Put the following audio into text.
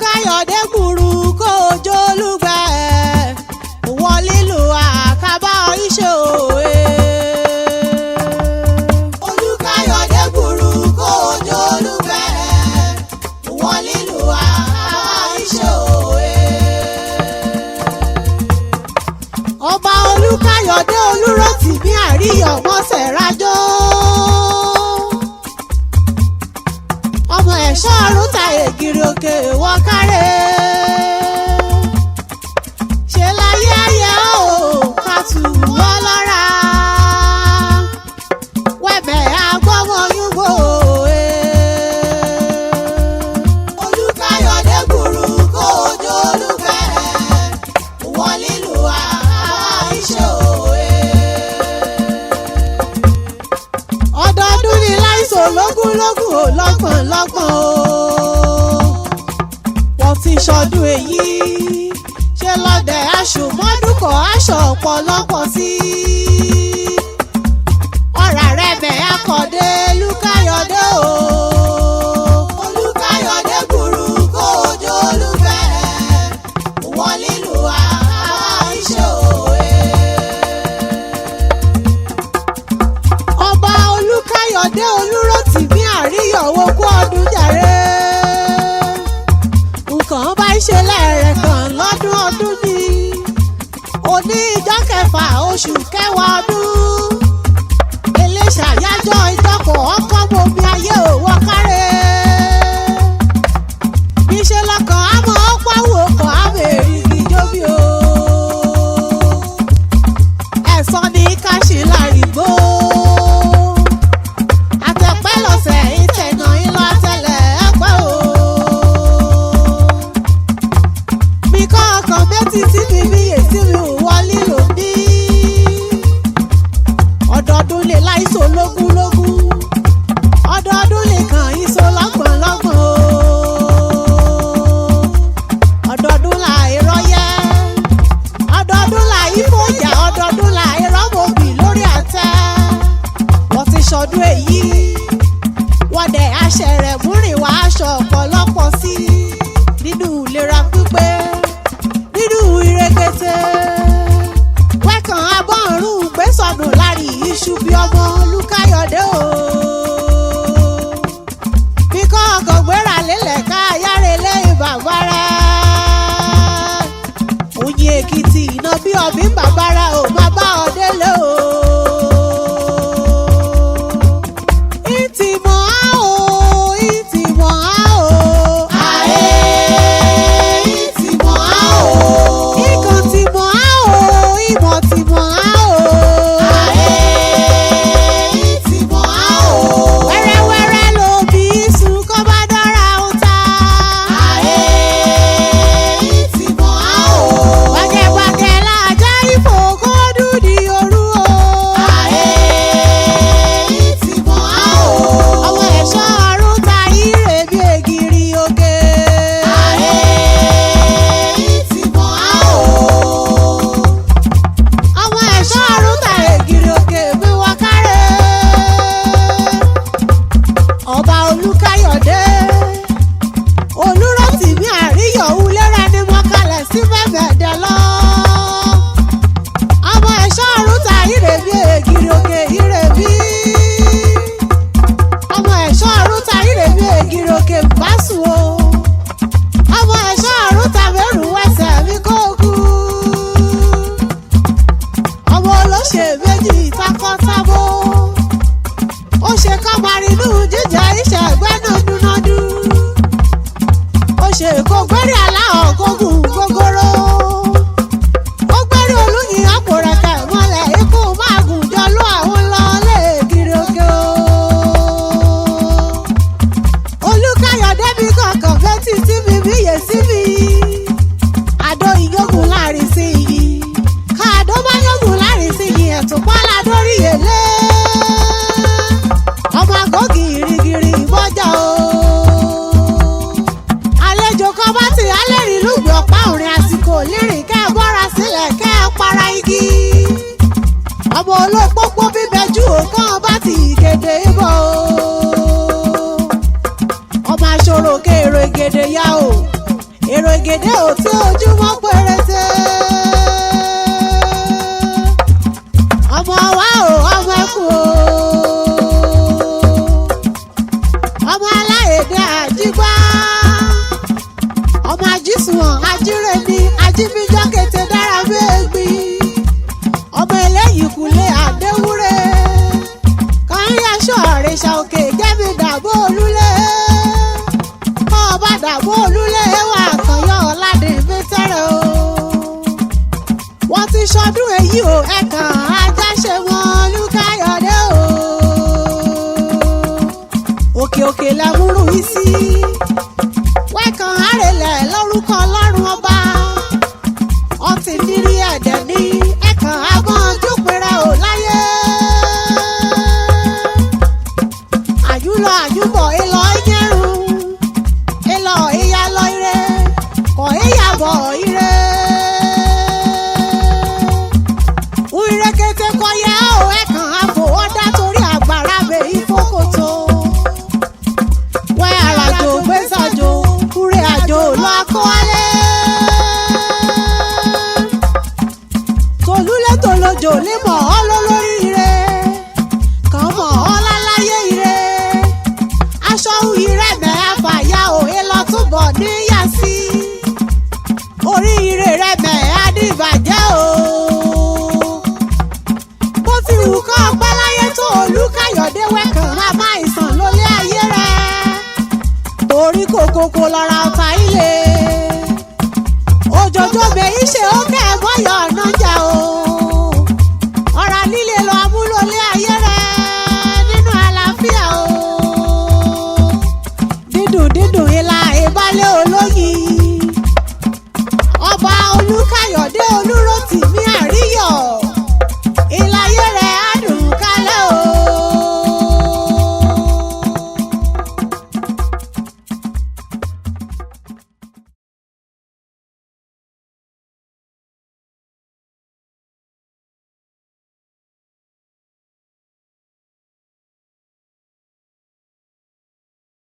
Olukayode gburu kojo olugbe wọlé lu àkàbà iṣẹ́ òwe. Olukayode gburu kojo olugbe wọlé lu àkàbà iṣẹ́ òwe. Ọba Olukayode Olurotimi Ariyo mọ́sẹ̀ rájọ́. Ọmọ ẹ̀ṣọ́ ọ̀run ta ègìrì òkè wọ́n kárẹ̀. Ṣe láyé ayé o ká tù wọ́n lọ́ra. Wẹ̀bẹ̀ agbọ́mọ yúgbò e. Olukayode gburu kojo olugbe wọ́n lílu iṣẹ́ òwe. Ọdọọdún ni láìsàn lógúnlógún ò lọ́gbọ̀nlọ́gbọ̀n o. Wọ́n ti ṣọdún èyí ṣe lọ́dẹ̀ aṣùmọ́dúnkọ̀ aṣọ ọ̀pọ̀lọpọ̀ sí. Ọ̀rà rẹ̀ bẹ̀ akọ̀dé Olukayode o. Olukayode gburu kojo olugbe wọ́n lílu iṣẹ́ òwe. Ọba Olukayode Olurotimi Ariyo ogún ọdún jàre. Nǹkan bá ṣe lẹ́rẹ̀ kan lọ́dún ọdún ni. Òní ìjọ kẹfà oṣù kẹwàá ọdún. Eléṣà yájọ́ ìjọkọ̀ ọkọ̀ bomi ayé òwò kárẹ̀. Níṣẹ́ lọ́kàn àmọ́ ọ̀pọ̀ wò kàn àmọ́ èrìgì jóbi o. Ẹ̀sán ní káṣí lárigbó. Àtẹ̀pẹ́ lọ́sẹ̀ ìtẹ̀nà ìlọ tẹ̀lẹ̀ ẹ̀pẹ́ o. Mi kọ́ ọkàn méjì sí mi níyè sí mi ò wọlé lòdì. Ọdọọdún lè láìsọ lógúnlógún. Ọdọọdún lè kàn ìsọ lọ́gbọ̀nlọ́gbọ̀n o. Ọdọọdún là ìrọ́yẹ́. Ọdọọdún là ìfòyà. Ọdọọdún là ìrọ́mọbì lórí àtẹ. Wọ́n ti ṣọdún èyí. Wọ́n dẹ̀ aṣẹ rẹ̀ múrìn wá aṣọ ọ̀pọ̀lọpọ̀ sí. Nínú ìlera pípé. Nínú ìrèkété. Wẹ́kàn abọ́rùn gbé sọnù lárí iṣu bí ọmọ Olukayode o. Bí kọ́ ọkọ̀ gbéra lélẹ̀ ká yára lẹ́yìn bàbá rẹ̀. IYIN-EKITI iná bí ọbí bàbá rẹ̀ ò má bá ọ délé o. Ìtìmọ̀ á o, ìtìmọ̀ á o. Àé, ìtìmọ̀ á o. Ìkàn tìmọ̀ á o, ìmọ̀ tìmọ̀ á o. Àé, ìtìmọ̀ á o. Wẹ́rẹ́wẹ́rẹ́ ló bí iṣu kó bá dára ó ta. Àé, ìtìmọ̀ á o. Gbàgẹ̀gbàgẹ̀ làjà ìfò kó dúdì òru o. Àé, ìtìmọ̀ á o. Ọmọ ẹ̀ṣọ́ ọ̀run ta ire bí ègìrì òkè. Àé, ìtìmọ̀ á o. Ọmọ ẹ̀ṣọ́ ọ̀run ta ègìrì òkè bí wọ́n kárẹ̀. Ọba Olukayode Olurotimi Ariyo ulera ni mo kalẹ̀ sí bẹ̀bẹ̀dẹ̀ lọ. Ọmọ ẹ̀ṣọ́ ọ̀run ta ire bí ègìrì òkè ire bí. Ọmọ ẹ̀ṣọ́ ọ̀run ta ire bí ègìrì òkè bá sùn o. Ọmọ ẹ̀ṣọ́ ọ̀run ta mẹ́rù wẹ̀sẹ̀ mi kó kú. Ọmọ olóṣè méjì takọ́tabo. Ó ṣe kọ́ marinú jíjẹ iṣẹ́ ẹgbẹ́ nádúnádú. Ó ṣe kó gbérí aláhọ̀ gógùn gógóró. Ó gbérí olúyin àpò rẹ̀kẹ̀ mọ́lẹ̀ ikú máàgùn jọlú àwọn lọ lẹ́ẹ̀kiri òkè o. Olukayode bí kankan fetí sí mi bíyè sí mi. Àdó ìyókùn láàrin sí i. Káàdó bá yókùn láàrin sí i ẹ̀tún pálá dórí èlé. Ọmọ àgọ́ gìrìgìrì ìbọ́jà o. Àlejò kan bá ti alẹ́rìí lùgbì ọ̀pá òrìn àsìkò lérìn kẹ́ ẹ bọ́ra sílẹ̀ kẹ́ ẹ para igi. Ọmọ olópópó bíbẹ́jú òkan bá ti gèdè ibọ̀ o. Ọmọ aṣọ́rò kèrò ìgèdè ya o. èrò ìgèdè ò tí ojúmọ́ péréte. ọmọ wa ò ọmọ ẹkú o. ọmọ aláìdé àjígbá. ọmọ ajísùnwọ̀n ajíre ni ajíbíjọ́ kété dára méègbì. ọmọ eléyìí kúlé àdéwúre. káyáṣọ́ àrẹ̀ṣà òkè jẹ́mi dàbò olúlé. ọba dàbò olúlé wà kànyọ́ ọ̀làdé mẹ́tẹ́rẹ̀ o. wọ́n ti ṣọdún èyí o ẹ̀kan ajá ṣe wọn Olúkáyọ̀dé o. òkè òkè lẹ́múrú yìí sí. wẹ́kan àrẹ̀lẹ̀ lórúkọ ọlọ́run ọba. ọtí nírí ẹ̀dẹ̀ ní ẹ̀kan agbọ́n jópinrẹ́ ò láyé. àjùlọ àjùbọ̀ ìlọ ìjẹrun. ìlọ ìyálọ ire kọ̀ ìyàbọ̀ ire. ire kété kọyẹ ó ẹ̀kan àfọwọ́dá torí àgbàrá bẹ̀ ìfókòtò. wẹ́ àràjò gbèsàjò kúrè àjò lọ akọ́wálé. tòlúlé tòlójò lè mọ̀ ọ́ lólórí ire. kàn mọ̀ ọ́ láláyé ire. aṣọ ire mẹ́ àfàyà òye lọ túbọ̀ níyà sí. orí ire rẹ̀ mẹ́ àdìbàjẹ́ o. bó ti wù kọ́ ọpẹ́ láyé tó Olúkáyọ̀dé wẹ́kàn á máa ìsàn lólé ayé rẹ̀. torí kòkòkò lọ́ra ọ̀tá ilé. òjòjò bèyí ṣe ó kẹ́ ẹ̀ bọ́yọ̀ ọ̀nà jà o. ọ̀rá líle lọ amúlòlé ayé rẹ̀ nínú àlàáfíà o. dídùn dídùn ìlà ìbálẹ̀ olóyin. ọba Olúkáyọ̀dé Olúrótìmí àrí.